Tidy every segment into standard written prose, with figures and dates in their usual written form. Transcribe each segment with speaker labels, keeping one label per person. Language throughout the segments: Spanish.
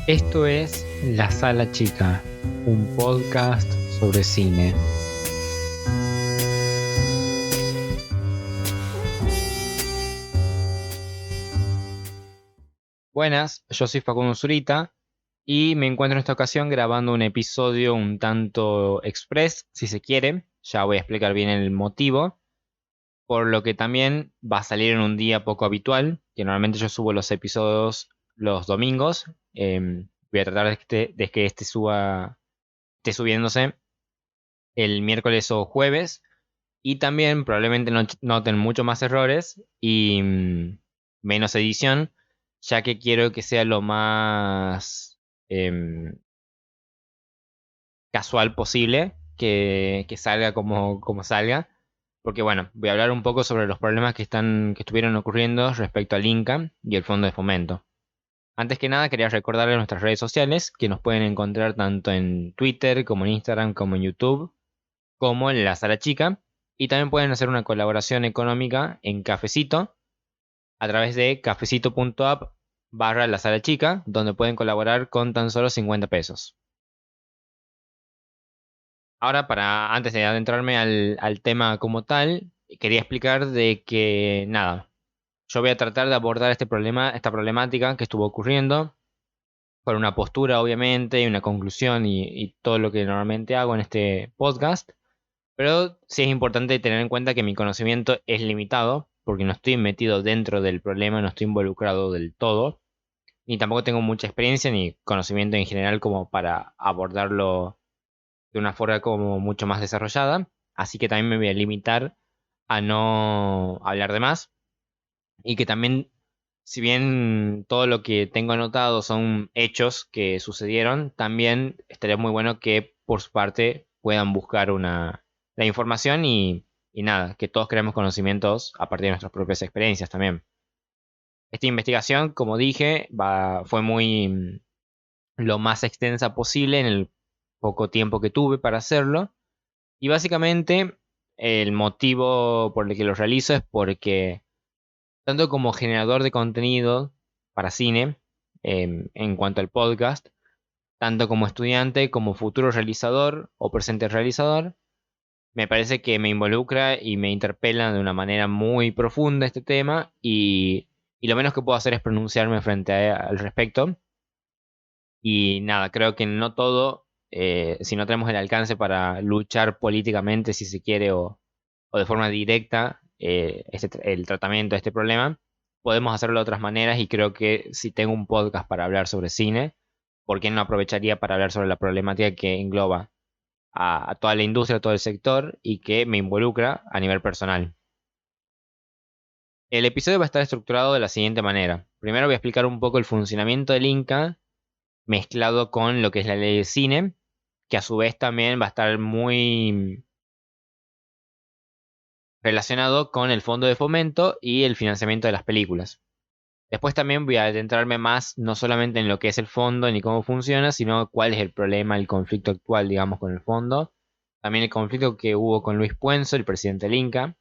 Speaker 1: Esto es La Sala Chica, un podcast sobre cine. Buenas, yo soy Facundo Zurita y me encuentro en esta ocasión grabando un episodio un tanto express, si se quiere. Ya voy a explicar bien el motivo, por lo que también va a salir en un día poco habitual, que normalmente yo subo los episodios los domingos. Voy a tratar de que esté subiéndose el miércoles o jueves. Y también probablemente noten mucho más errores y menos edición, ya que quiero que sea lo más casual posible, que salga como salga. Porque bueno, voy a hablar un poco sobre los problemas que estuvieron ocurriendo respecto al Inca y el Fondo de Fomento. Antes que nada, quería recordarles nuestras redes sociales, que nos pueden encontrar tanto en Twitter, como en Instagram, como en YouTube, como en La Sala Chica. Y también pueden hacer una colaboración económica en Cafecito a través de cafecito.app/ La Sala Chica, donde pueden colaborar con tan solo 50 pesos. Ahora, antes de adentrarme al tema como tal, quería explicar de que, nada, yo voy a tratar de abordar esta problemática que estuvo ocurriendo, con una postura, obviamente, y una conclusión y todo lo que normalmente hago en este podcast. Pero sí es importante tener en cuenta que mi conocimiento es limitado, porque no estoy metido dentro del problema, no estoy involucrado del todo, ni tampoco tengo mucha experiencia ni conocimiento en general como para abordarlo de una forma como mucho más desarrollada. Así que también me voy a limitar a no hablar de más. Y que también, si bien todo lo que tengo anotado son hechos que sucedieron, también estaría muy bueno que por su parte puedan buscar la información y nada, que todos creemos conocimientos a partir de nuestras propias experiencias también. Esta investigación, como dije, fue lo más extensa posible en el poco tiempo que tuve para hacerlo. Y básicamente el motivo por el que lo realizo es porque tanto como generador de contenido para cine, en cuanto al podcast, tanto como estudiante, como futuro realizador o presente realizador, me parece que me involucra y me interpela de una manera muy profunda este tema y lo menos que puedo hacer es pronunciarme al respecto. Y nada, creo que no todo, si no tenemos el alcance para luchar políticamente, si se quiere, o de forma directa, el tratamiento de este problema, podemos hacerlo de otras maneras y creo que si tengo un podcast para hablar sobre cine, ¿por qué no aprovecharía para hablar sobre la problemática que engloba a toda la industria, a todo el sector y que me involucra a nivel personal? El episodio va a estar estructurado de la siguiente manera. Primero voy a explicar un poco el funcionamiento del Inca mezclado con lo que es la ley de cine, que a su vez también va a estar muy relacionado con el fondo de fomento y el financiamiento de las películas. Después también voy a adentrarme más no solamente en lo que es el fondo ni cómo funciona, sino cuál es el problema, el conflicto actual, digamos, con el fondo. También el conflicto que hubo con Luis Puenzo, el presidente del Inca.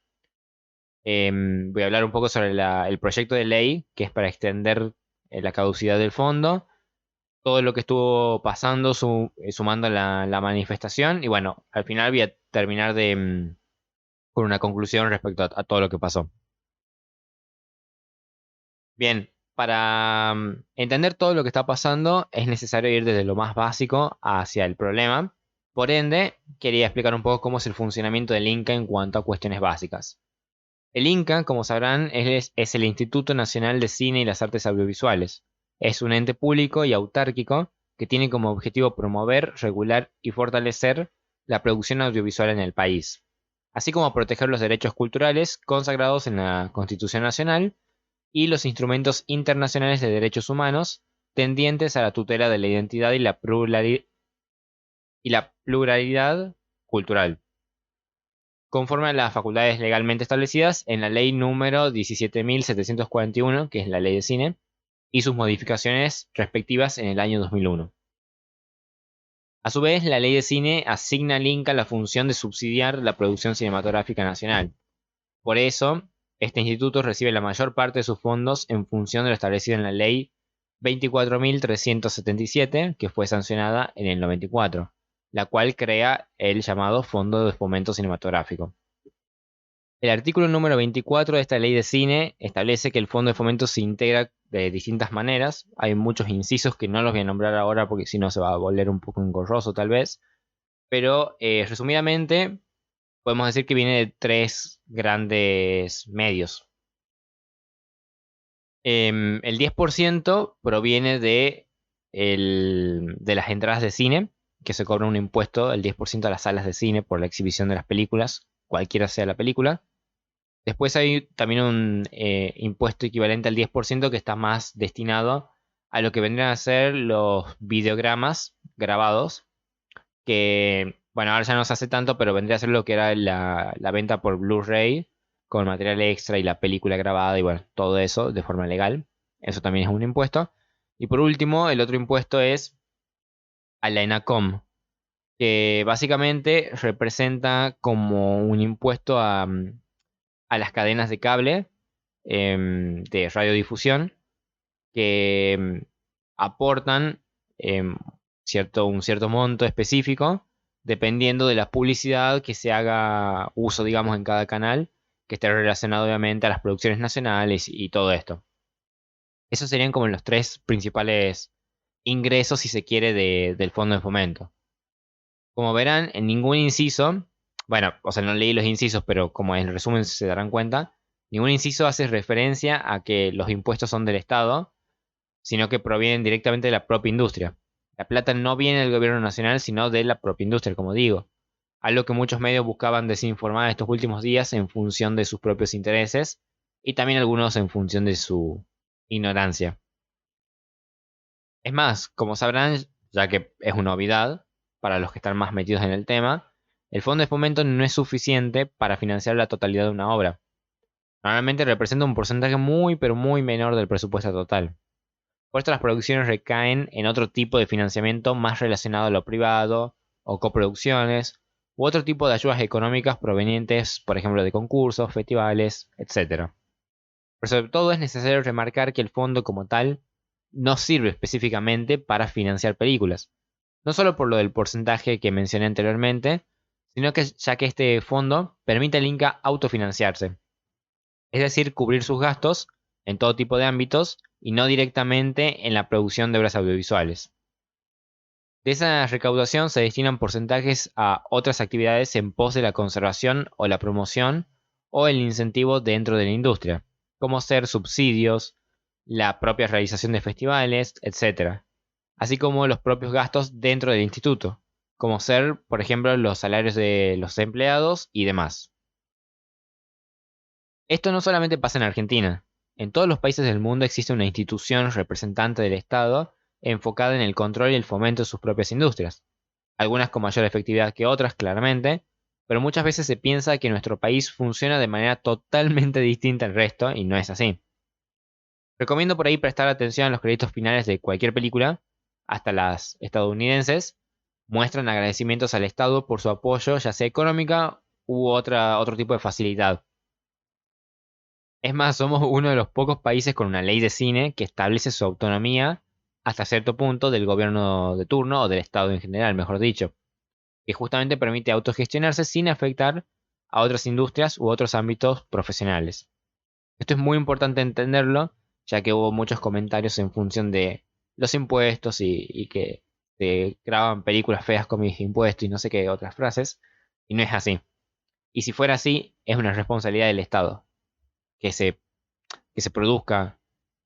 Speaker 1: Voy a hablar un poco sobre el proyecto de ley, que es para extender la caducidad del fondo, todo lo que estuvo pasando, sumando la manifestación. Y bueno, al final voy a terminar con una conclusión respecto a todo lo que pasó. Bien, para entender todo lo que está pasando es necesario ir desde lo más básico hacia el problema. Por ende, quería explicar un poco cómo es el funcionamiento del Inca en cuanto a cuestiones básicas. El Inca, como sabrán, es el Instituto Nacional de Cine y las Artes Audiovisuales. Es un ente público y autárquico que tiene como objetivo promover, regular y fortalecer la producción audiovisual en el país, así como proteger los derechos culturales consagrados en la Constitución Nacional y los instrumentos internacionales de derechos humanos tendientes a la tutela de la identidad y la pluralidad cultural, conforme a las facultades legalmente establecidas en la ley número 17.741, que es la ley de cine, y sus modificaciones respectivas en el año 2001. A su vez, la ley de cine asigna al Inca la función de subsidiar la producción cinematográfica nacional. Por eso, este instituto recibe la mayor parte de sus fondos en función de lo establecido en la ley 24.377, que fue sancionada en el 94, la cual crea el llamado Fondo de Fomento Cinematográfico. El artículo número 24 de esta ley de cine establece que el Fondo de Fomento se integra de distintas maneras. Hay muchos incisos que no los voy a nombrar ahora porque si no se va a volver un poco engorroso tal vez. Pero resumidamente podemos decir que viene de tres grandes medios. El 10% proviene de las entradas de cine, que se cobra un impuesto, el 10% a las salas de cine por la exhibición de las películas, cualquiera sea la película. Después hay también un impuesto equivalente al 10% que está más destinado a lo que vendrían a ser los videogramas grabados, que, bueno, ahora ya no se hace tanto, pero vendría a ser lo que era la venta por Blu-ray, con material extra y la película grabada y bueno, todo eso de forma legal. Eso también es un impuesto. Y por último, el otro impuesto es a la ENACOM, que básicamente representa como un impuesto a las cadenas de cable de radiodifusión que aportan un cierto monto específico dependiendo de la publicidad que se haga uso, digamos, en cada canal, que esté relacionado obviamente a las producciones nacionales y todo esto. Esos serían como los tres principales ingresos, si se quiere, del fondo de fomento. Como verán, en ningún inciso, bueno, o sea, no leí los incisos, pero como en resumen se darán cuenta, ningún inciso hace referencia a que los impuestos son del Estado, sino que provienen directamente de la propia industria. La plata no viene del gobierno nacional, sino de la propia industria, como digo. Algo que muchos medios buscaban desinformar estos últimos días en función de sus propios intereses y también algunos en función de su ignorancia. Es más, como sabrán, ya que es una novedad para los que están más metidos en el tema, el fondo de fomento no es suficiente para financiar la totalidad de una obra. Normalmente representa un porcentaje muy pero muy menor del presupuesto total. Por esto las producciones recaen en otro tipo de financiamiento más relacionado a lo privado, o coproducciones, u otro tipo de ayudas económicas provenientes, por ejemplo, de concursos, festivales, etc. Pero sobre todo es necesario remarcar que el fondo como tal no sirve específicamente para financiar películas. No solo por lo del porcentaje que mencioné anteriormente, sino que ya que este fondo permite al Inca autofinanciarse, es decir, cubrir sus gastos en todo tipo de ámbitos y no directamente en la producción de obras audiovisuales. De esa recaudación se destinan porcentajes a otras actividades en pos de la conservación o la promoción o el incentivo dentro de la industria, como ser subsidios, la propia realización de festivales, etc. Así como los propios gastos dentro del instituto, como ser, por ejemplo, los salarios de los empleados y demás. Esto no solamente pasa en Argentina. En todos los países del mundo existe una institución representante del Estado enfocada en el control y el fomento de sus propias industrias. Algunas con mayor efectividad que otras, claramente, pero muchas veces se piensa que nuestro país funciona de manera totalmente distinta al resto y no es así. Recomiendo por ahí prestar atención a los créditos finales de cualquier película, hasta las estadounidenses, muestran agradecimientos al Estado por su apoyo, ya sea económica u otro tipo de facilidad. Es más, somos uno de los pocos países con una ley de cine que establece su autonomía hasta cierto punto del gobierno de turno o del Estado en general, mejor dicho, que justamente permite autogestionarse sin afectar a otras industrias u otros ámbitos profesionales. Esto es muy importante entenderlo, ya que hubo muchos comentarios en función de los impuestos y que se graban películas feas con mis impuestos y no sé qué otras frases, y no es así. Y si fuera así, es una responsabilidad del Estado que se, que se produzca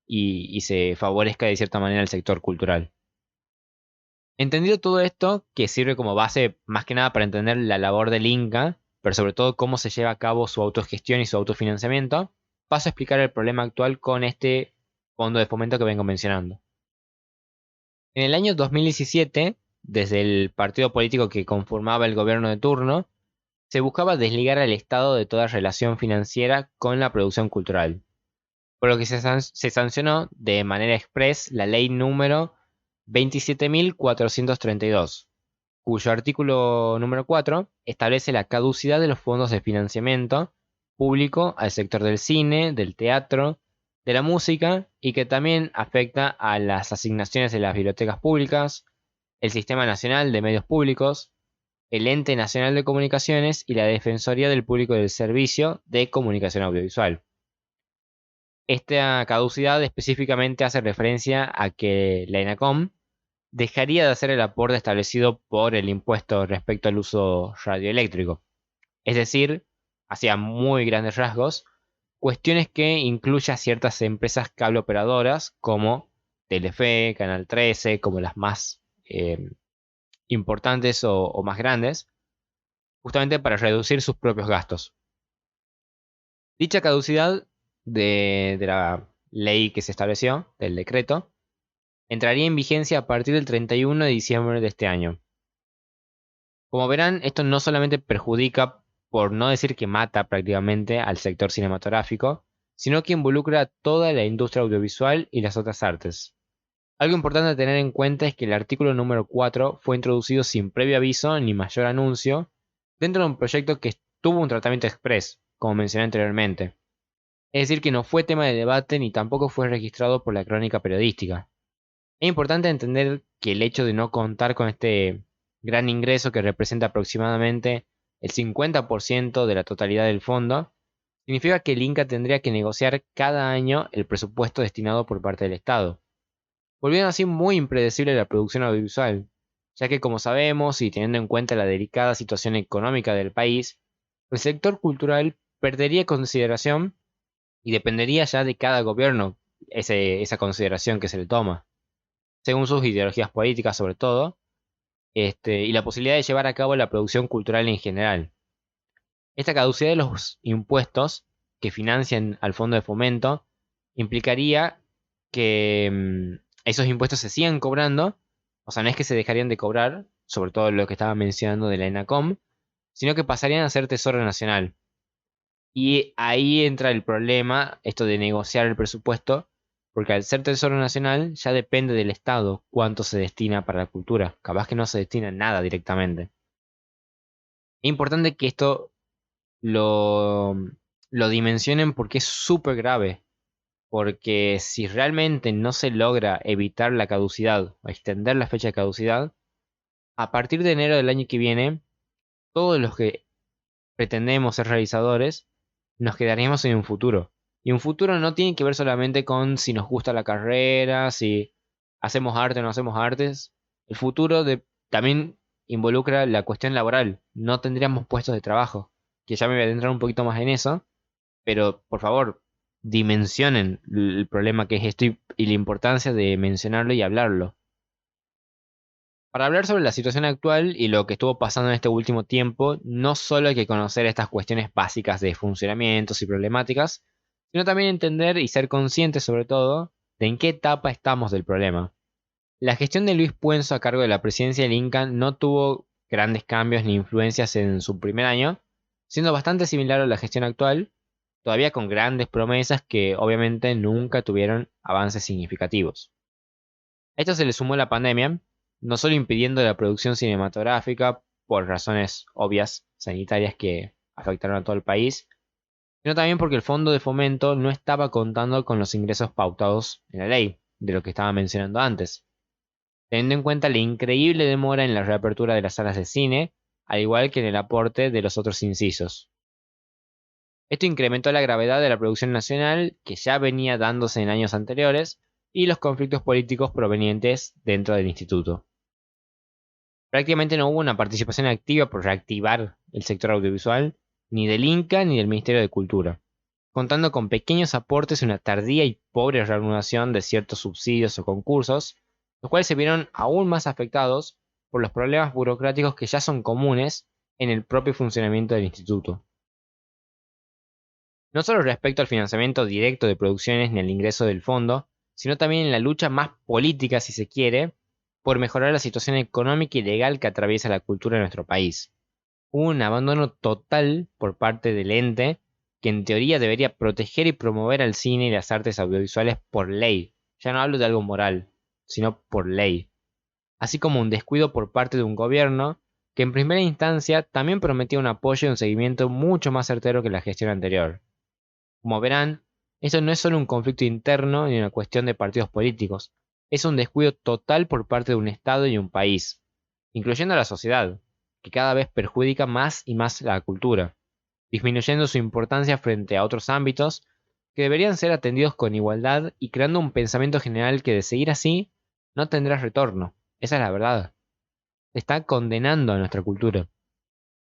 Speaker 1: y se favorezca de cierta manera el sector cultural. Entendido todo esto, que sirve como base más que nada para entender la labor del Inca, pero sobre todo cómo se lleva a cabo su autogestión y su autofinanciamiento, paso a explicar el problema actual con este fondo de fomento que vengo mencionando. En el año 2017, desde el partido político que conformaba el gobierno de turno, se buscaba desligar al Estado de toda relación financiera con la producción cultural, por lo que se sancionó de manera express la ley número 27.432, cuyo artículo número 4 establece la caducidad de los fondos de financiamiento público al sector del cine, del teatro, de la música y que también afecta a las asignaciones de las bibliotecas públicas, el Sistema Nacional de Medios Públicos, el Ente Nacional de Comunicaciones y la Defensoría del Público del Servicio de Comunicación Audiovisual. Esta caducidad específicamente hace referencia a que la ENACOM dejaría de hacer el aporte establecido por el impuesto respecto al uso radioeléctrico. Es decir, hacia muy grandes rasgos, cuestiones que incluyen a ciertas empresas cable operadoras como Telefe, Canal 13, como las más importantes o más grandes, justamente para reducir sus propios gastos. Dicha caducidad de la ley que se estableció, del decreto, entraría en vigencia a partir del 31 de diciembre de este año. Como verán, esto no solamente perjudica, por no decir que mata prácticamente al sector cinematográfico, sino que involucra a toda la industria audiovisual y las otras artes. Algo importante a tener en cuenta es que el artículo número 4 fue introducido sin previo aviso ni mayor anuncio dentro de un proyecto que tuvo un tratamiento express, como mencioné anteriormente. Es decir, que no fue tema de debate ni tampoco fue registrado por la crónica periodística. Es importante entender que el hecho de no contar con este gran ingreso que representa aproximadamente el 50% de la totalidad del fondo, significa que el Inca tendría que negociar cada año el presupuesto destinado por parte del Estado, volviendo así muy impredecible la producción audiovisual, ya que como sabemos y teniendo en cuenta la delicada situación económica del país, el sector cultural perdería consideración y dependería ya de cada gobierno esa consideración que se le toma, según sus ideologías políticas sobre todo, y la posibilidad de llevar a cabo la producción cultural en general. Esta caducidad de los impuestos que financian al fondo de fomento implicaría que esos impuestos se sigan cobrando, o sea, no es que se dejarían de cobrar, sobre todo lo que estaba mencionando de la ENACOM, sino que pasarían a ser Tesoro Nacional. Y ahí entra el problema, esto de negociar el presupuesto, porque al ser Tesoro Nacional ya depende del Estado cuánto se destina para la cultura. Capaz que no se destina nada directamente. Es importante que esto lo, lo dimensionen porque es súper grave. Porque si realmente no se logra evitar la caducidad o extender la fecha de caducidad, a partir de enero del año que viene, todos los que pretendemos ser realizadores, nos quedaríamos en un futuro. Y un futuro no tiene que ver solamente con si nos gusta la carrera, si hacemos arte o no hacemos artes. El futuro también involucra la cuestión laboral. No tendríamos puestos de trabajo. Que ya me voy a adentrar un poquito más en eso. Pero, por favor, dimensionen el problema que es esto y la importancia de mencionarlo y hablarlo. Para hablar sobre la situación actual y lo que estuvo pasando en este último tiempo, no solo hay que conocer estas cuestiones básicas de funcionamientos y problemáticas, sino también entender y ser conscientes sobre todo de en qué etapa estamos del problema. La gestión de Luis Puenzo a cargo de la presidencia del Inca no tuvo grandes cambios ni influencias en su primer año, siendo bastante similar a la gestión actual, todavía con grandes promesas que obviamente nunca tuvieron avances significativos. A esto se le sumó la pandemia, no solo impidiendo la producción cinematográfica por razones obvias sanitarias que afectaron a todo el país, sino también porque el fondo de fomento no estaba contando con los ingresos pautados en la ley, de lo que estaba mencionando antes, teniendo en cuenta la increíble demora en la reapertura de las salas de cine, al igual que en el aporte de los otros incisos. Esto incrementó la gravedad de la producción nacional, que ya venía dándose en años anteriores, y los conflictos políticos provenientes dentro del instituto. Prácticamente no hubo una participación activa por reactivar el sector audiovisual, ni del Inca ni del Ministerio de Cultura, contando con pequeños aportes y una tardía y pobre reanudación de ciertos subsidios o concursos, los cuales se vieron aún más afectados por los problemas burocráticos que ya son comunes en el propio funcionamiento del instituto. No solo respecto al financiamiento directo de producciones ni al ingreso del fondo, sino también en la lucha más política, si se quiere, por mejorar la situación económica y legal que atraviesa la cultura de nuestro país. Hubo un abandono total por parte del ente que en teoría debería proteger y promover al cine y las artes audiovisuales por ley. Ya no hablo de algo moral, sino por ley. Así como un descuido por parte de un gobierno que en primera instancia también prometía un apoyo y un seguimiento mucho más certero que la gestión anterior. Como verán, Eso no es solo un conflicto interno ni una cuestión de partidos políticos, es un descuido total por parte de un Estado y un país, incluyendo a la sociedad, que cada vez perjudica más y más la cultura, disminuyendo su importancia frente a otros ámbitos que deberían ser atendidos con igualdad y creando un pensamiento general que de seguir así no tendrá retorno. Esa es la verdad. Está condenando a nuestra cultura.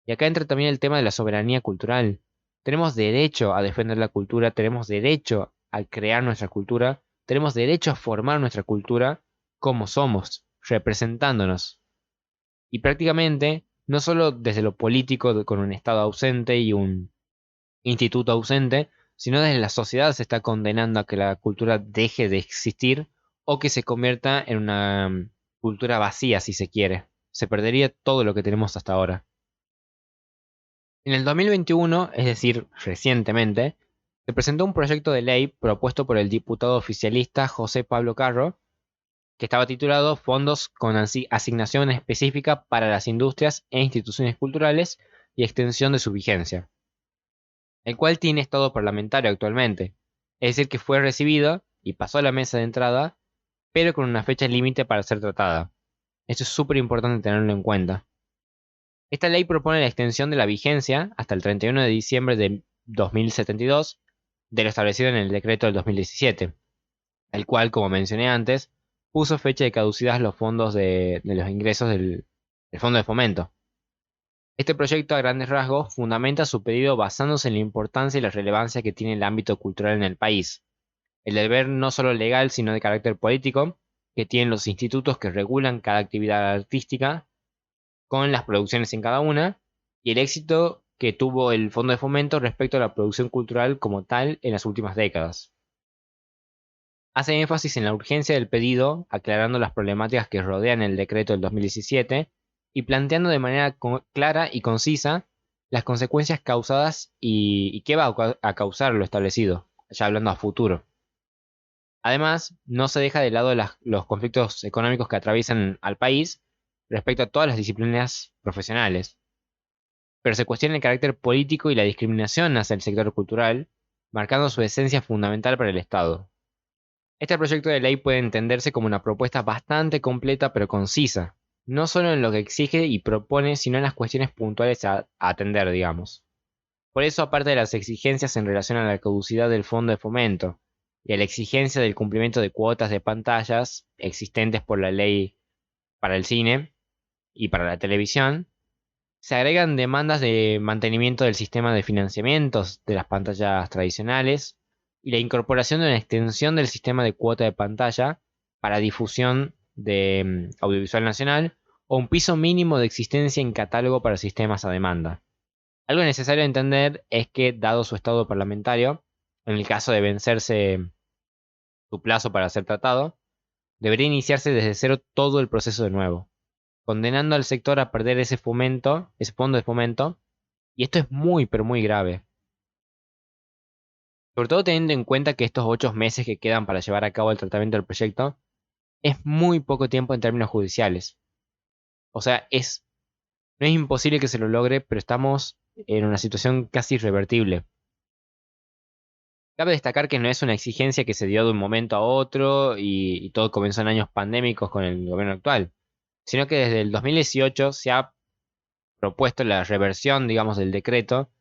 Speaker 1: Y acá entra también el tema de la soberanía cultural. Tenemos derecho a defender la cultura, tenemos derecho a crear nuestra cultura, tenemos derecho a formar nuestra cultura como somos, representándonos. Y prácticamente, no solo desde lo político, con un Estado ausente y un instituto ausente, sino desde la sociedad se está condenando a que la cultura deje de existir o que se convierta en una cultura vacía, si se quiere. Se perdería todo lo que tenemos hasta ahora. En el 2021, es decir, recientemente, se presentó un proyecto de ley propuesto por el diputado oficialista José Pablo Carro, que estaba titulado Fondos con asignación específica para las industrias e instituciones culturales y extensión de su vigencia, el cual tiene estado parlamentario actualmente, es decir, que fue recibido y pasó a la mesa de entrada, pero con una fecha límite para ser tratada. Esto es súper importante tenerlo en cuenta. Esta ley propone la extensión de la vigencia hasta el 31 de diciembre de 2072 de lo establecido en el decreto del 2017, el cual, como mencioné antes, puso fecha de caducidad los fondos de los ingresos del Fondo de Fomento. Este proyecto, a grandes rasgos, fundamenta su pedido basándose en la importancia y la relevancia que tiene el ámbito cultural en el país, el deber no solo legal sino de carácter político que tienen los institutos que regulan cada actividad artística con las producciones en cada una, y el éxito que tuvo el Fondo de Fomento respecto a la producción cultural como tal en las últimas décadas. Hace énfasis en la urgencia del pedido, aclarando las problemáticas que rodean el decreto del 2017 y planteando de manera clara y concisa las consecuencias causadas y qué va a causar lo establecido, ya hablando a futuro. Además, no se deja de lado los conflictos económicos que atraviesan al país respecto a todas las disciplinas profesionales, pero se cuestiona el carácter político y la discriminación hacia el sector cultural, marcando su esencia fundamental para el Estado. Este proyecto de ley puede entenderse como una propuesta bastante completa pero concisa, no solo en lo que exige y propone, sino en las cuestiones puntuales a atender, digamos. Por eso, aparte de las exigencias en relación a la caducidad del Fondo de Fomento y a la exigencia del cumplimiento de cuotas de pantallas existentes por la ley para el cine y para la televisión, se agregan demandas de mantenimiento del sistema de financiamientos de las pantallas tradicionales y la incorporación de una extensión del sistema de cuota de pantalla para difusión de audiovisual nacional o un piso mínimo de existencia en catálogo para sistemas a demanda. Algo necesario entender es que, dado su estado parlamentario, en el caso de vencerse su plazo para ser tratado, debería iniciarse desde cero todo el proceso de nuevo, condenando al sector a perder ese fomento, ese fondo de fomento, y esto es muy, pero muy grave. Sobre todo teniendo en cuenta que estos 8 meses que quedan para llevar a cabo el tratamiento del proyecto es muy poco tiempo en términos judiciales. O sea, no es imposible que se lo logre, pero estamos en una situación casi irrevertible. Cabe destacar que no es una exigencia que se dio de un momento a otro y todo comenzó en años pandémicos con el gobierno actual, sino que desde el 2018 se ha propuesto la reversión, digamos, del decreto,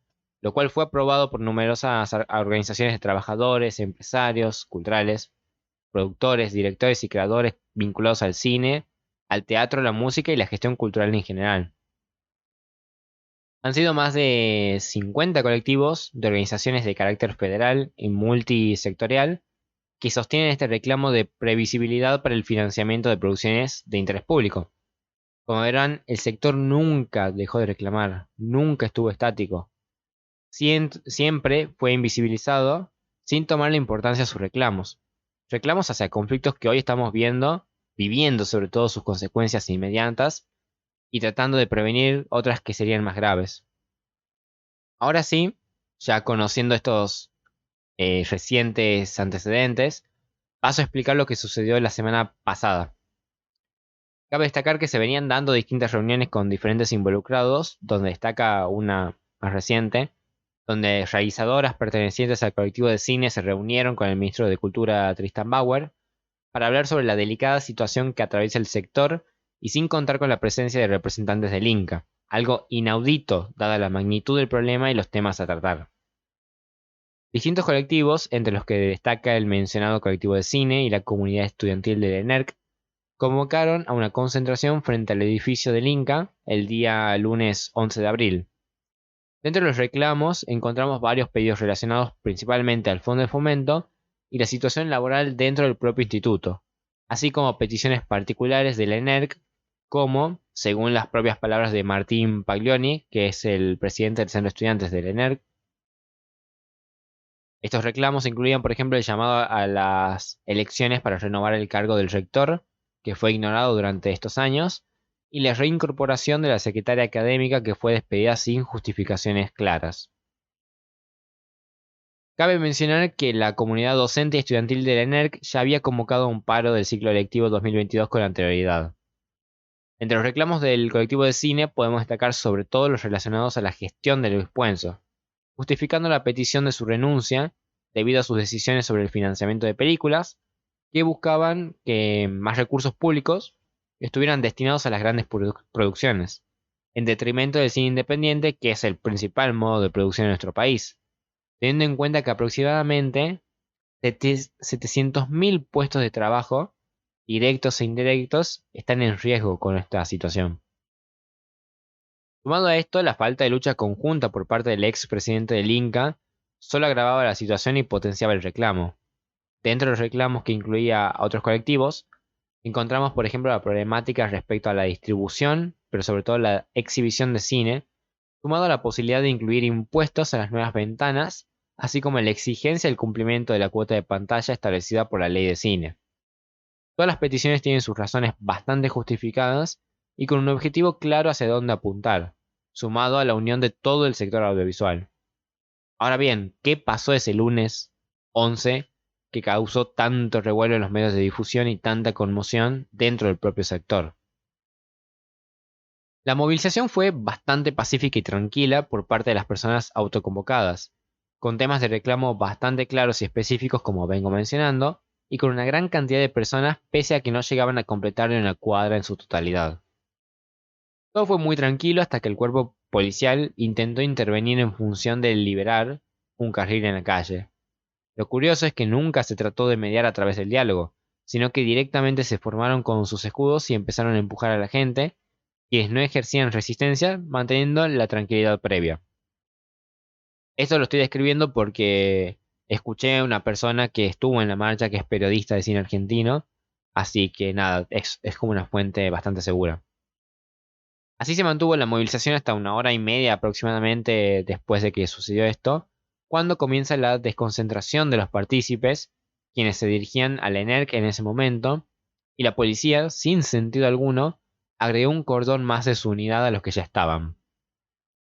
Speaker 1: lo cual fue aprobado por numerosas organizaciones de trabajadores, empresarios, culturales, productores, directores y creadores vinculados al cine, al teatro, la música y la gestión cultural en general. Han sido más de 50 colectivos de organizaciones de carácter federal y multisectorial que sostienen este reclamo de previsibilidad para el financiamiento de producciones de interés público. Como verán, el sector nunca dejó de reclamar, nunca estuvo estático. Siempre fue invisibilizado sin tomar la importancia a sus reclamos. Reclamos hacia conflictos que hoy estamos viviendo sobre todo sus consecuencias inmediatas y tratando de prevenir otras que serían más graves. Ahora sí, ya conociendo estos recientes antecedentes, paso a explicar lo que sucedió la semana pasada. Cabe destacar que se venían dando distintas reuniones con diferentes involucrados, donde destaca una más reciente, donde realizadoras pertenecientes al colectivo de cine se reunieron con el ministro de Cultura Tristan Bauer para hablar sobre la delicada situación que atraviesa el sector y sin contar con la presencia de representantes del Inca, algo inaudito dada la magnitud del problema y los temas a tratar. Distintos colectivos, entre los que destaca el mencionado colectivo de cine y la comunidad estudiantil del ENERC, convocaron a una concentración frente al edificio del Inca el día lunes 11 de abril. Dentro de los reclamos encontramos varios pedidos relacionados principalmente al Fondo de Fomento y la situación laboral dentro del propio instituto, así como peticiones particulares del ENERC, como, según las propias palabras de Martín Paglioni, que es el presidente del Centro de Estudiantes del ENERC, estos reclamos incluían, por ejemplo, el llamado a las elecciones para renovar el cargo del rector, que fue ignorado durante estos años, y la reincorporación de la secretaria académica que fue despedida sin justificaciones claras. Cabe mencionar que la comunidad docente y estudiantil de la ENERC ya había convocado un paro del ciclo lectivo 2022 con anterioridad. Entre los reclamos del colectivo de cine podemos destacar sobre todo los relacionados a la gestión de Luis Puenzo, justificando la petición de su renuncia debido a sus decisiones sobre el financiamiento de películas, que buscaban que más recursos públicos estuvieran destinados a las grandes producciones, en detrimento del cine independiente, que es el principal modo de producción en nuestro país, teniendo en cuenta que aproximadamente 700.000 puestos de trabajo, directos e indirectos, están en riesgo con esta situación. Sumado a esto, la falta de lucha conjunta por parte del ex presidente del Inca solo agravaba la situación y potenciaba el reclamo. Dentro de los reclamos que incluía a otros colectivos, encontramos por ejemplo la problemática respecto a la distribución, pero sobre todo la exhibición de cine, sumado a la posibilidad de incluir impuestos a las nuevas ventanas, así como la exigencia del cumplimiento de la cuota de pantalla establecida por la ley de cine. Todas las peticiones tienen sus razones bastante justificadas y con un objetivo claro hacia dónde apuntar, sumado a la unión de todo el sector audiovisual. Ahora bien, ¿qué pasó ese lunes 11 que causó tanto revuelo en los medios de difusión y tanta conmoción dentro del propio sector? La movilización fue bastante pacífica y tranquila por parte de las personas autoconvocadas, con temas de reclamo bastante claros y específicos como vengo mencionando, y con una gran cantidad de personas pese a que no llegaban a completar una cuadra en su totalidad. Todo fue muy tranquilo hasta que el cuerpo policial intentó intervenir en función de liberar un carril en la calle. Lo curioso es que nunca se trató de mediar a través del diálogo, sino que directamente se formaron con sus escudos y empezaron a empujar a la gente, quienes no ejercían resistencia, manteniendo la tranquilidad previa. Esto lo estoy describiendo porque escuché a una persona que estuvo en la marcha, que es periodista de cine argentino, así que nada, es como una fuente bastante segura. Así se mantuvo la movilización hasta 1 hora y media aproximadamente después de que sucedió esto, cuando comienza la desconcentración de los partícipes, quienes se dirigían al ENERC en ese momento, y la policía, sin sentido alguno, agregó un cordón más de su unidad a los que ya estaban.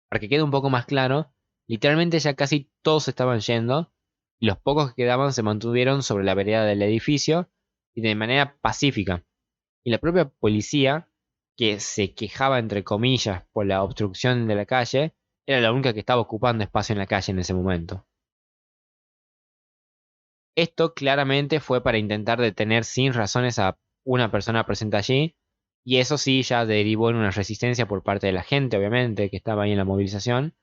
Speaker 1: Para que quede un poco más claro, literalmente ya casi todos se estaban yendo, y los pocos que quedaban se mantuvieron sobre la vereda del edificio y de manera pacífica. Y la propia policía, que se quejaba entre comillas por la obstrucción de la calle, era la única que estaba ocupando espacio en la calle en ese momento. Esto claramente fue para intentar detener sin razones a una persona presente allí, y eso sí ya derivó en una resistencia por parte de la gente, obviamente, que estaba ahí en la movilización,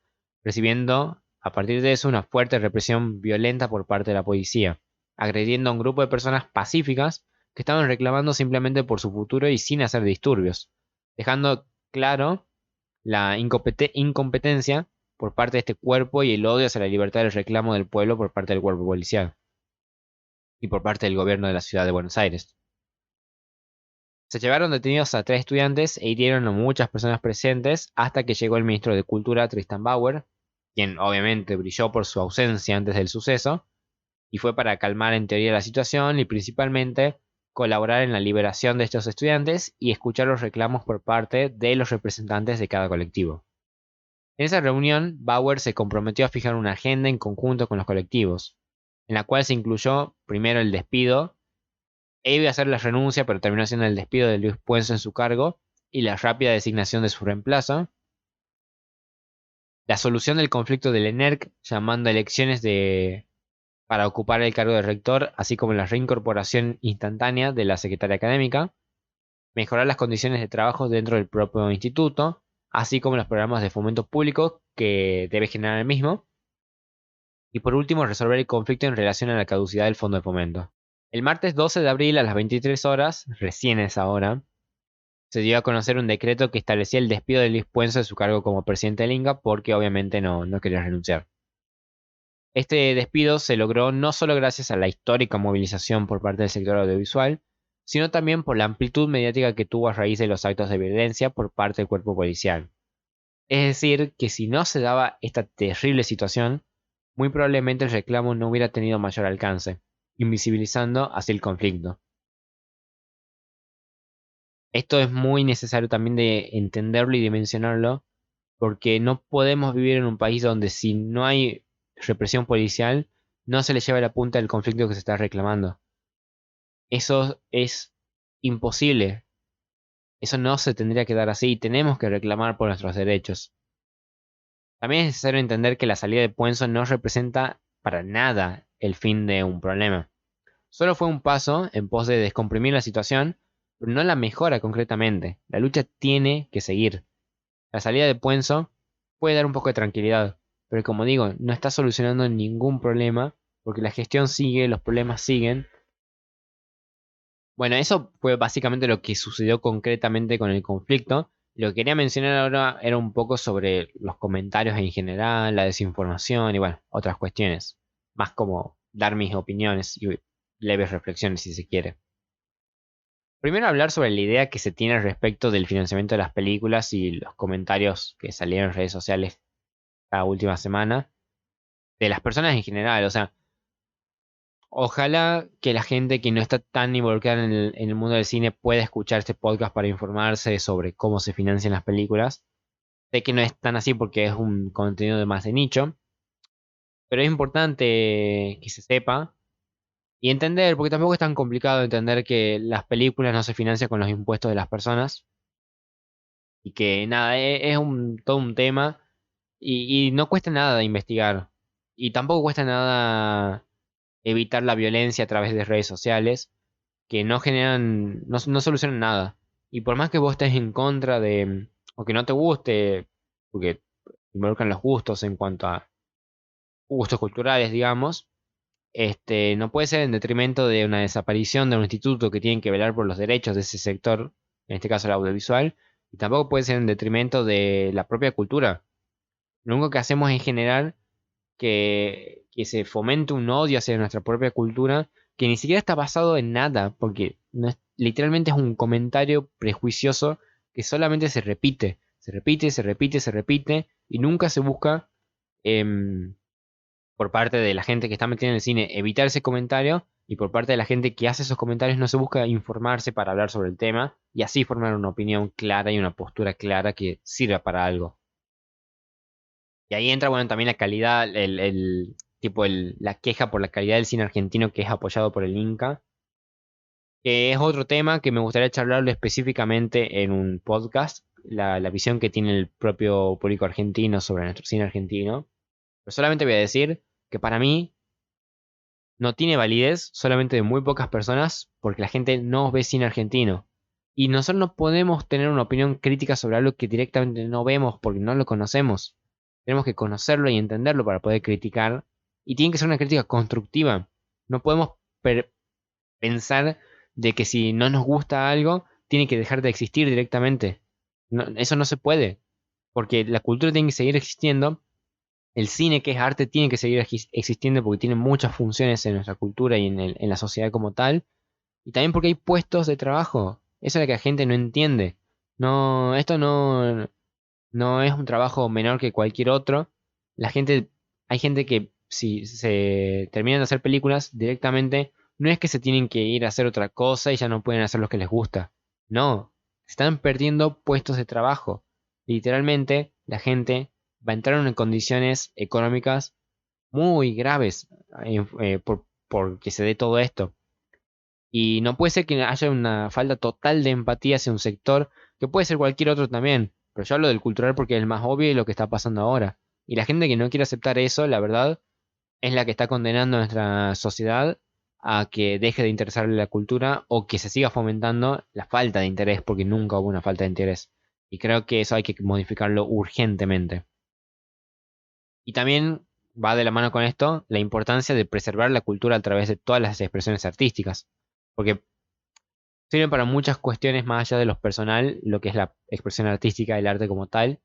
Speaker 1: recibiendo a partir de eso una fuerte represión violenta por parte de la policía, agrediendo a un grupo de personas pacíficas que estaban reclamando simplemente por su futuro y sin hacer disturbios, dejando claro la incompetencia por parte de este cuerpo y el odio hacia la libertad del reclamo del pueblo por parte del cuerpo policial y por parte del gobierno de la ciudad de Buenos Aires. Se llevaron detenidos a 3 estudiantes e hirieron a muchas personas presentes hasta que llegó el ministro de Cultura Tristan Bauer, quien obviamente brilló por su ausencia antes del suceso, y fue para calmar en teoría la situación y principalmente colaborar en la liberación de estos estudiantes y escuchar los reclamos por parte de los representantes de cada colectivo. En esa reunión, Bauer se comprometió a fijar una agenda en conjunto con los colectivos, en la cual se incluyó primero el despido, e iba a hacer la renuncia, pero terminó siendo el despido de Luis Puenzo en su cargo y la rápida designación de su reemplazo. La solución del conflicto del ENERC, llamando a elecciones para ocupar el cargo de rector, así como la reincorporación instantánea de la secretaria académica, mejorar las condiciones de trabajo dentro del propio instituto, así como los programas de fomento público que debe generar el mismo, y por último resolver el conflicto en relación a la caducidad del fondo de fomento. El martes 12 de abril a las 23 horas, recién a esa hora, se dio a conocer un decreto que establecía el despido de Luis Puenzo de su cargo como presidente del INCA porque obviamente no quería renunciar. Este despido se logró no solo gracias a la histórica movilización por parte del sector audiovisual, sino también por la amplitud mediática que tuvo a raíz de los actos de violencia por parte del cuerpo policial. Es decir, que si no se daba esta terrible situación, muy probablemente el reclamo no hubiera tenido mayor alcance, invisibilizando así el conflicto. Esto es muy necesario también de entenderlo y dimensionarlo, porque no podemos vivir en un país donde si no hay represión policial, no se le lleva la punta del conflicto que se está reclamando. Eso es imposible. Eso no se tendría que dar así. Tenemos que reclamar por nuestros derechos. También es necesario entender que la salida de Puenzo no representa para nada el fin de un problema. Solo fue un paso en pos de descomprimir la situación, pero no la mejora concretamente. La lucha tiene que seguir. La salida de Puenzo puede dar un poco de tranquilidad, pero como digo, no está solucionando ningún problema, porque la gestión sigue, los problemas siguen. Bueno, eso fue básicamente lo que sucedió concretamente con el conflicto. Lo que quería mencionar ahora era un poco sobre los comentarios en general, la desinformación y bueno, otras cuestiones. Más como dar mis opiniones y leves reflexiones si se quiere. Primero hablar sobre la idea que se tiene respecto del financiamiento de las películas y los comentarios que salieron en redes sociales la última semana. De las personas en general, o sea, ojalá que la gente que no está tan involucrada en el mundo del cine pueda escuchar este podcast para informarse sobre cómo se financian las películas. Sé que no es tan así porque es un contenido de más de nicho, pero es importante que se sepa y entender, porque tampoco es tan complicado entender que las películas no se financian con los impuestos de las personas y que nada, es todo un tema y no cuesta nada investigar y tampoco cuesta nada evitar la violencia a través de redes sociales que no generan, no solucionan nada. Y por más que vos estés en contra de, o que no te guste, porque involucran los gustos en cuanto a gustos culturales, digamos, no puede ser en detrimento de una desaparición de un instituto que tiene que velar por los derechos de ese sector, en este caso el audiovisual, y tampoco puede ser en detrimento de la propia cultura. Lo único que hacemos es generar que se fomente un odio hacia nuestra propia cultura que ni siquiera está basado en nada, porque literalmente es un comentario prejuicioso que solamente se repite, se repite, se repite, se repite, y nunca se busca por parte de la gente que está metida en el cine evitar ese comentario, y por parte de la gente que hace esos comentarios no se busca informarse para hablar sobre el tema y así formar una opinión clara y una postura clara que sirva para algo. Y ahí entra, bueno, también la calidad, la queja por la calidad del cine argentino que es apoyado por el Inca, que es otro tema que me gustaría charlarlo específicamente en un podcast, la visión que tiene el propio público argentino sobre nuestro cine argentino. Pero solamente voy a decir que para mí no tiene validez solamente de muy pocas personas porque la gente no ve cine argentino. Y nosotros no podemos tener una opinión crítica sobre algo que directamente no vemos porque no lo conocemos. Tenemos que conocerlo y entenderlo para poder criticar. Y tiene que ser una crítica constructiva. No podemos pensar de que si no nos gusta algo, tiene que dejar de existir directamente. Eso no se puede. Porque la cultura tiene que seguir existiendo. El cine, que es arte, tiene que seguir existiendo porque tiene muchas funciones en nuestra cultura y en la sociedad como tal. Y también porque hay puestos de trabajo. Eso es lo que la gente no entiende. No, esto no es un trabajo menor que cualquier otro. Hay gente que si se terminan de hacer películas directamente, no es que se tienen que ir a hacer otra cosa y ya no pueden hacer lo que les gusta. No, están perdiendo puestos de trabajo. Literalmente, la gente va a entrar en condiciones económicas muy graves porque se dé todo esto. Y no puede ser que haya una falta total de empatía hacia un sector, que puede ser cualquier otro también. Pero yo hablo del cultural porque es el más obvio y lo que está pasando ahora. Y la gente que no quiere aceptar eso, la verdad, es la que está condenando a nuestra sociedad a que deje de interesarle la cultura o que se siga fomentando la falta de interés, porque nunca hubo una falta de interés. Y creo que eso hay que modificarlo urgentemente. Y también va de la mano con esto la importancia de preservar la cultura a través de todas las expresiones artísticas. Porque sirven para muchas cuestiones más allá de lo personal, lo que es la expresión artística, el arte como tal,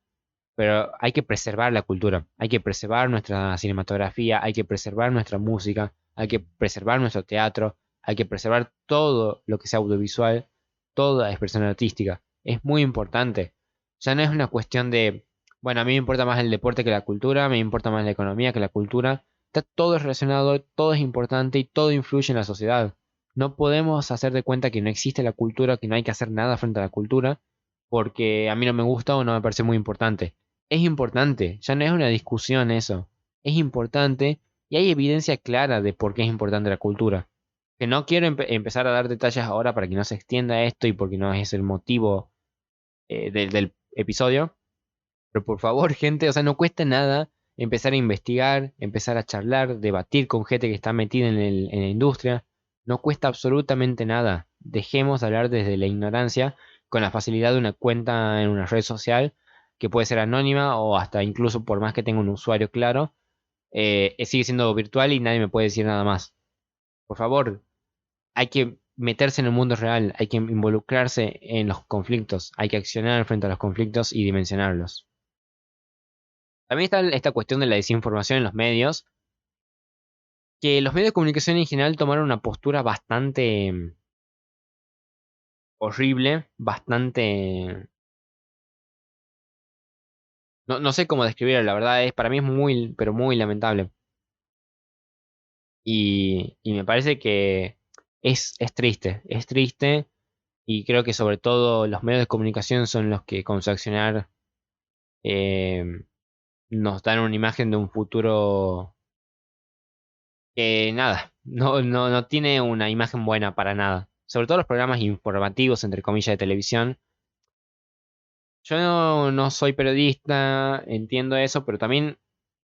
Speaker 1: pero hay que preservar la cultura, hay que preservar nuestra cinematografía, hay que preservar nuestra música, hay que preservar nuestro teatro, hay que preservar todo lo que sea audiovisual, toda expresión artística. Es muy importante. Ya no es una cuestión de, bueno, a mí me importa más el deporte que la cultura, me importa más la economía que la cultura. Está todo relacionado, todo es importante y todo influye en la sociedad. No podemos hacer de cuenta que no existe la cultura, que no hay que hacer nada frente a la cultura, porque a mí no me gusta o no me parece muy importante. Es importante, ya no es una discusión eso. Es importante y hay evidencia clara de por qué es importante la cultura. Que no quiero empezar a dar detalles ahora para que no se extienda esto y porque no es el motivo del episodio. Pero por favor, gente, o sea, no cuesta nada empezar a investigar, empezar a charlar, debatir con gente que está metida en la industria. No cuesta absolutamente nada. Dejemos de hablar desde la ignorancia con la facilidad de una cuenta en una red social que puede ser anónima o hasta incluso por más que tenga un usuario claro, sigue siendo virtual y nadie me puede decir nada más. Por favor, hay que meterse en el mundo real, hay que involucrarse en los conflictos, hay que accionar frente a los conflictos y dimensionarlos. También está esta cuestión de la desinformación en los medios, que los medios de comunicación en general tomaron una postura bastante horrible, bastante... No sé cómo describirlo, la verdad es, para mí es muy, pero muy lamentable. Y me parece que es triste y creo que sobre todo los medios de comunicación son los que con su accionar eh, nos dan una imagen de un futuro que nada, no tiene una imagen buena para nada. Sobre todo los programas informativos, entre comillas, de televisión. Yo no soy periodista, entiendo eso, pero también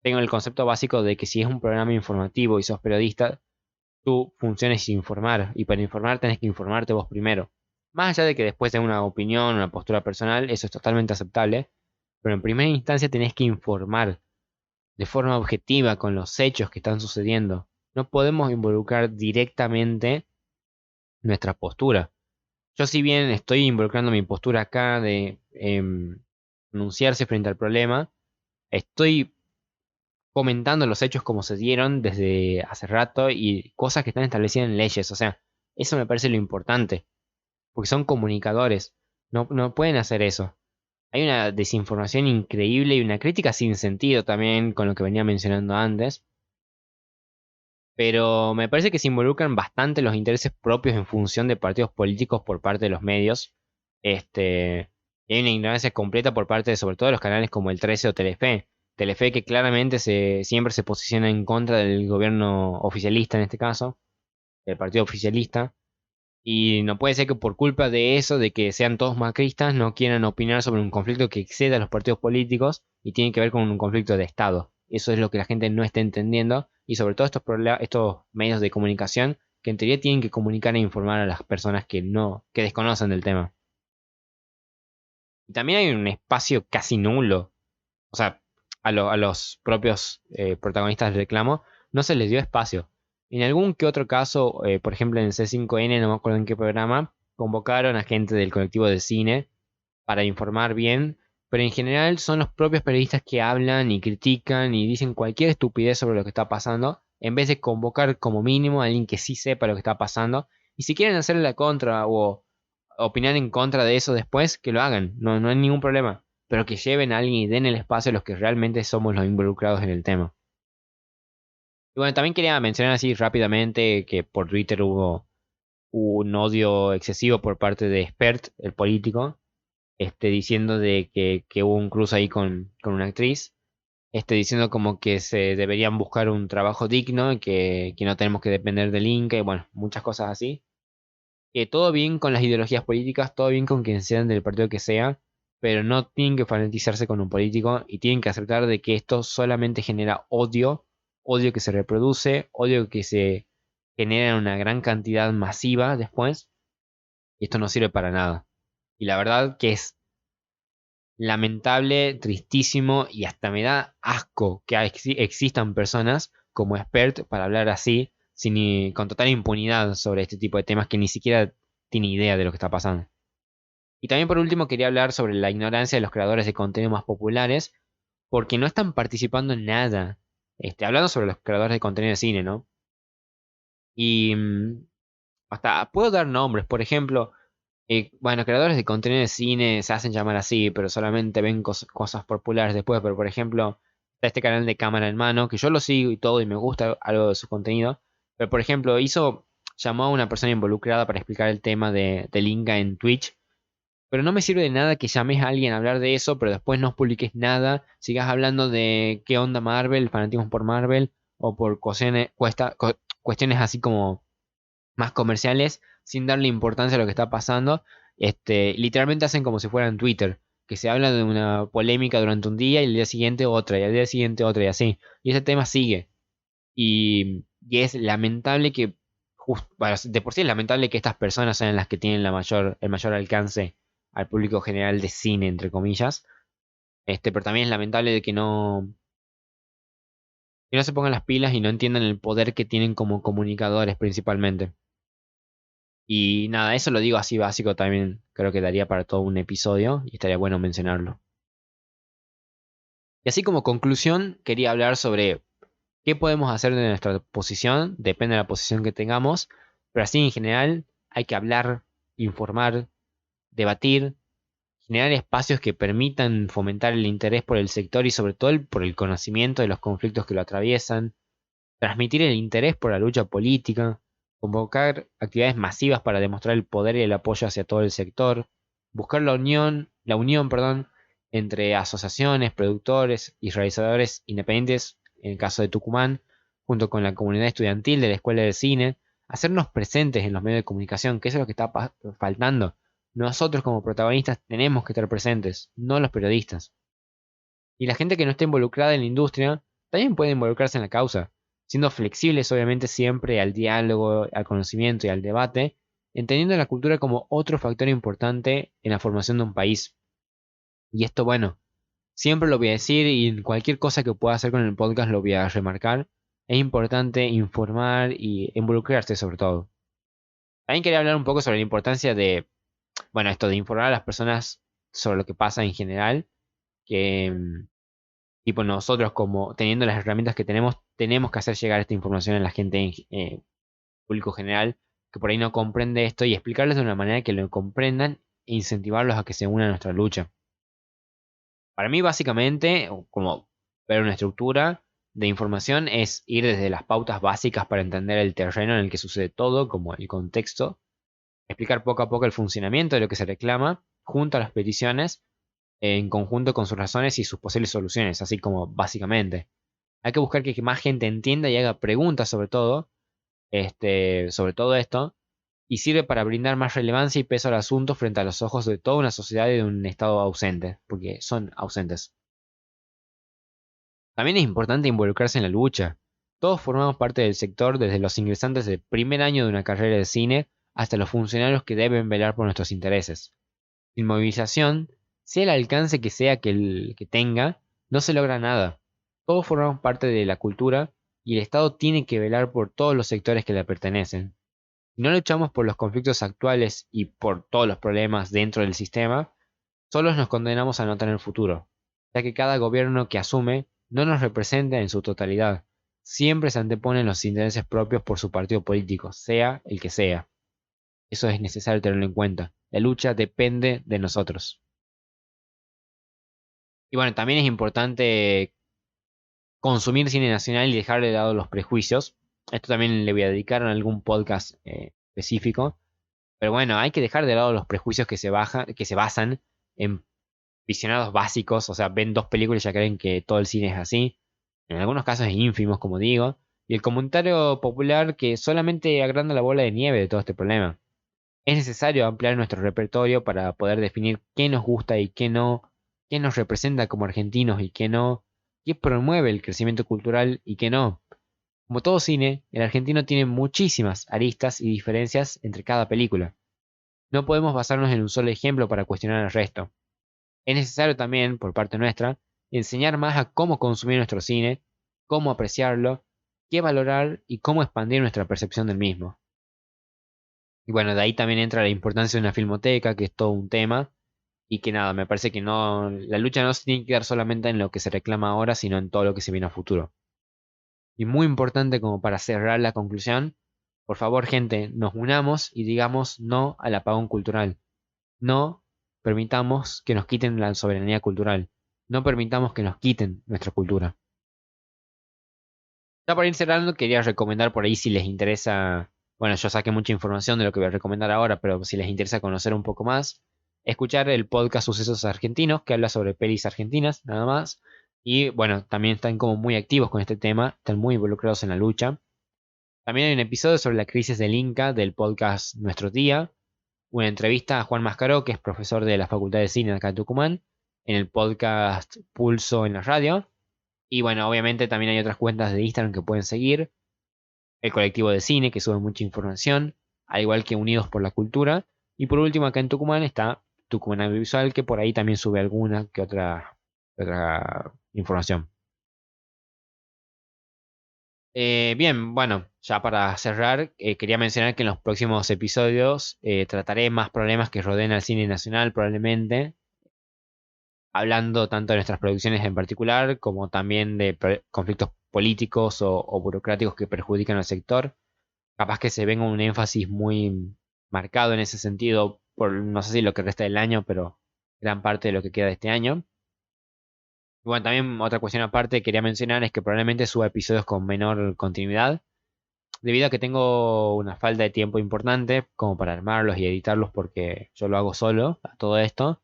Speaker 1: tengo el concepto básico de que si es un programa informativo y sos periodista, tu función es informar. Y para informar tenés que informarte vos primero. Más allá de que después de una opinión, una postura personal, eso es totalmente aceptable. Pero en primera instancia tenés que informar de forma objetiva con los hechos que están sucediendo. No podemos involucrar directamente nuestra postura. Yo si bien estoy involucrando mi postura acá de pronunciarse frente al problema, estoy comentando los hechos como se dieron desde hace rato y cosas que están establecidas en leyes. O sea, eso me parece lo importante, porque son comunicadores. No pueden hacer eso. Hay una desinformación increíble y una crítica sin sentido también con lo que venía mencionando antes. Pero me parece que se involucran bastante los intereses propios en función de partidos políticos por parte de los medios. Y hay una ignorancia completa por parte de sobre todo los canales como el 13 o Telefe. Telefe que claramente siempre se posiciona en contra del gobierno oficialista en este caso, del partido oficialista. Y no puede ser que por culpa de eso, de que sean todos macristas, no quieran opinar sobre un conflicto que exceda a los partidos políticos y tiene que ver con un conflicto de Estado. Eso es lo que la gente no está entendiendo y sobre todo estos medios de comunicación que en teoría tienen que comunicar e informar a las personas que desconocen del tema. Y también hay un espacio casi nulo. O sea, a los propios protagonistas del reclamo no se les dio espacio. En algún que otro caso, por ejemplo en el C5N, no me acuerdo en qué programa, convocaron a gente del colectivo de cine para informar bien, pero en general son los propios periodistas que hablan y critican y dicen cualquier estupidez sobre lo que está pasando, en vez de convocar como mínimo a alguien que sí sepa lo que está pasando. Y si quieren hacerle la contra o opinar en contra de eso después, que lo hagan, no hay ningún problema. Pero que lleven a alguien y den el espacio a los que realmente somos los involucrados en el tema. Y bueno, también quería mencionar así rápidamente que por Twitter hubo un odio excesivo por parte de Spert, el político, diciendo de que hubo un cruce ahí con una actriz, diciendo como que se deberían buscar un trabajo digno y que no tenemos que depender del Inca y bueno, muchas cosas así. Que todo bien con las ideologías políticas, todo bien con quien sean del partido que sea, pero no tienen que fanatizarse con un político y tienen que aceptar de que esto solamente genera odio, odio que se reproduce, odio que se genera en una gran cantidad masiva después, y esto no sirve para nada. Y la verdad que es lamentable, tristísimo y hasta me da asco que existan personas como Expert para hablar así, con total impunidad sobre este tipo de temas que ni siquiera tiene idea de lo que está pasando. Y también por último quería hablar sobre la ignorancia de los creadores de contenido más populares, porque no están participando en nada. Hablando sobre los creadores de contenido de cine, ¿no? Y hasta puedo dar nombres, por ejemplo, bueno, creadores de contenido de cine se hacen llamar así, pero solamente ven cosas populares después. Pero por ejemplo, está este canal de Cámara en Mano, que yo lo sigo y todo, y me gusta algo de su contenido. Pero por ejemplo, llamó a una persona involucrada para explicar el tema del Inca en Twitch. Pero no me sirve de nada que llames a alguien a hablar de eso, pero después no publiques nada, sigas hablando de qué onda Marvel, fanatismo por Marvel, o por cuestiones así como más comerciales sin darle importancia a lo que está pasando. Literalmente hacen como si fueran Twitter, que se habla de una polémica durante un día y el día siguiente otra, y al día siguiente otra y así. Y ese tema sigue. Y es lamentable que, bueno, de por sí es lamentable que estas personas sean las que tienen el mayor alcance al público general de cine, entre comillas. Pero también es lamentable de que no se pongan las pilas y no entiendan el poder que tienen como comunicadores principalmente. Y nada, eso lo digo así básico también, creo que daría para todo un episodio y estaría bueno mencionarlo. Y así como conclusión, quería hablar sobre qué podemos hacer de nuestra posición, depende de la posición que tengamos, pero así en general hay que hablar, informar, debatir, generar espacios que permitan fomentar el interés por el sector y sobre todo por el conocimiento de los conflictos que lo atraviesan, transmitir el interés por la lucha política, convocar actividades masivas para demostrar el poder y el apoyo hacia todo el sector, buscar la unión, perdón, entre asociaciones, productores y realizadores independientes, en el caso de Tucumán, junto con la comunidad estudiantil de la Escuela de Cine, hacernos presentes en los medios de comunicación, que eso es lo que está faltando. Nosotros como protagonistas tenemos que estar presentes, no los periodistas. Y la gente que no esté involucrada en la industria también puede involucrarse en la causa, siendo flexibles obviamente siempre al diálogo, al conocimiento y al debate, entendiendo la cultura como otro factor importante en la formación de un país. Y esto, bueno, siempre lo voy a decir y en cualquier cosa que pueda hacer con el podcast lo voy a remarcar. Es importante informar y involucrarse sobre todo. También quería hablar un poco sobre la importancia de, bueno, esto de informar a las personas sobre lo que pasa en general, que tipo nosotros como teniendo las herramientas que tenemos que hacer llegar esta información a la gente en público general que por ahí no comprende esto y explicarles de una manera que lo comprendan e incentivarlos a que se unan a nuestra lucha. Para mí básicamente, como ver una estructura de información es ir desde las pautas básicas para entender el terreno en el que sucede todo, como el contexto, explicar poco a poco el funcionamiento de lo que se reclama, junto a las peticiones, en conjunto con sus razones y sus posibles soluciones, así como básicamente. Hay que buscar que más gente entienda y haga preguntas sobre todo esto, y sirve para brindar más relevancia y peso al asunto frente a los ojos de toda una sociedad y de un Estado ausente, porque son ausentes. También es importante involucrarse en la lucha. Todos formamos parte del sector, desde los ingresantes del primer año de una carrera de cine hasta los funcionarios que deben velar por nuestros intereses. Sin movilización, sea el alcance que sea que tenga, no se logra nada. Todos formamos parte de la cultura y el Estado tiene que velar por todos los sectores que le pertenecen. Si no luchamos por los conflictos actuales y por todos los problemas dentro del sistema, solos nos condenamos a no tener futuro, ya que cada gobierno que asume no nos representa en su totalidad. Siempre se anteponen los intereses propios por su partido político, sea el que sea. Eso es necesario tenerlo en cuenta. La lucha depende de nosotros. Y bueno, también es importante consumir cine nacional y dejar de lado los prejuicios. Esto también le voy a dedicar en algún podcast específico. Pero bueno, hay que dejar de lado los prejuicios que se basan en visionados básicos. O sea, ven dos películas y ya creen que todo el cine es así. En algunos casos es ínfimos, como digo. Y el comentario popular que solamente agranda la bola de nieve de todo este problema. Es necesario ampliar nuestro repertorio para poder definir qué nos gusta y qué no, qué nos representa como argentinos y qué no, qué promueve el crecimiento cultural y qué no. Como todo cine, el argentino tiene muchísimas aristas y diferencias entre cada película. No podemos basarnos en un solo ejemplo para cuestionar el resto. Es necesario también, por parte nuestra, enseñar más a cómo consumir nuestro cine, cómo apreciarlo, qué valorar y cómo expandir nuestra percepción del mismo. Y bueno, de ahí también entra la importancia de una filmoteca, que es todo un tema, y que nada, me parece que no, la lucha no se tiene que dar solamente en lo que se reclama ahora, sino en todo lo que se viene a futuro. Y muy importante como para cerrar la conclusión, por favor, gente, nos unamos y digamos no al apagón cultural. No permitamos que nos quiten la soberanía cultural. No permitamos que nos quiten nuestra cultura. Ya para ir cerrando, quería recomendar por ahí si les interesa, bueno, yo saqué mucha información de lo que voy a recomendar ahora, pero si les interesa conocer un poco más, escuchar el podcast Sucesos Argentinos, que habla sobre pelis argentinas, nada más. Y bueno, también están como muy activos con este tema, están muy involucrados en la lucha. También hay un episodio sobre la crisis del Inca del podcast Nuestro Día, una entrevista a Juan Mascaró, que es profesor de la Facultad de Cine de acá de Tucumán, en el podcast Pulso en la radio. Y bueno, obviamente también hay otras cuentas de Instagram que pueden seguir. El colectivo de cine, que sube mucha información, al igual que Unidos por la Cultura. Y por último, acá en Tucumán está Tucumán Audiovisual, que por ahí también sube alguna que otra información. Bien, bueno, ya para cerrar, quería mencionar que en los próximos episodios trataré más problemas que rodean al cine nacional, probablemente, hablando tanto de nuestras producciones en particular, como también de conflictos políticos o burocráticos que perjudican al sector. Capaz que se venga un énfasis muy marcado en ese sentido, por no sé si lo que resta del año, pero gran parte de lo que queda de este año. Y bueno, también otra cuestión aparte que quería mencionar es que probablemente suba episodios con menor continuidad, debido a que tengo una falta de tiempo importante como para armarlos y editarlos porque yo lo hago solo a todo esto.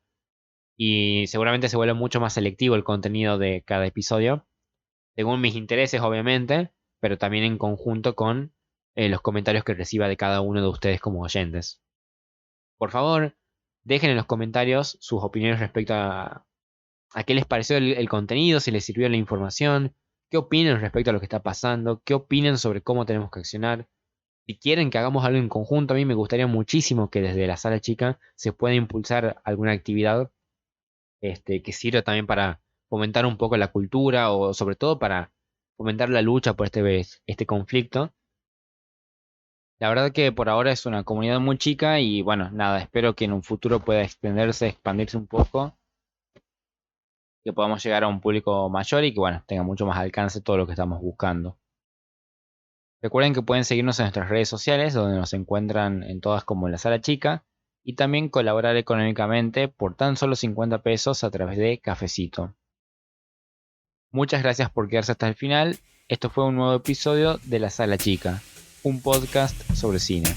Speaker 1: Y seguramente se vuelve mucho más selectivo el contenido de cada episodio, según mis intereses obviamente, pero también en conjunto con los comentarios que reciba de cada uno de ustedes como oyentes. Por favor, dejen en los comentarios sus opiniones respecto a qué les pareció el contenido, si les sirvió la información, qué opinan respecto a lo que está pasando, qué opinan sobre cómo tenemos que accionar. Si quieren que hagamos algo en conjunto, a mí me gustaría muchísimo que desde la sala chica se pueda impulsar alguna actividad que sirva también para fomentar un poco la cultura o sobre todo para fomentar la lucha por este conflicto. La verdad que por ahora es una comunidad muy chica y bueno, nada, espero que en un futuro pueda extenderse, expandirse un poco, que podamos llegar a un público mayor y que bueno, tenga mucho más alcance todo lo que estamos buscando. Recuerden que pueden seguirnos en nuestras redes sociales, donde nos encuentran en todas como La Sala Chica, y también colaborar económicamente por tan solo 50 pesos a través de Cafecito. Muchas gracias por quedarse hasta el final. Esto fue un nuevo episodio de La Sala Chica, un podcast sobre cine.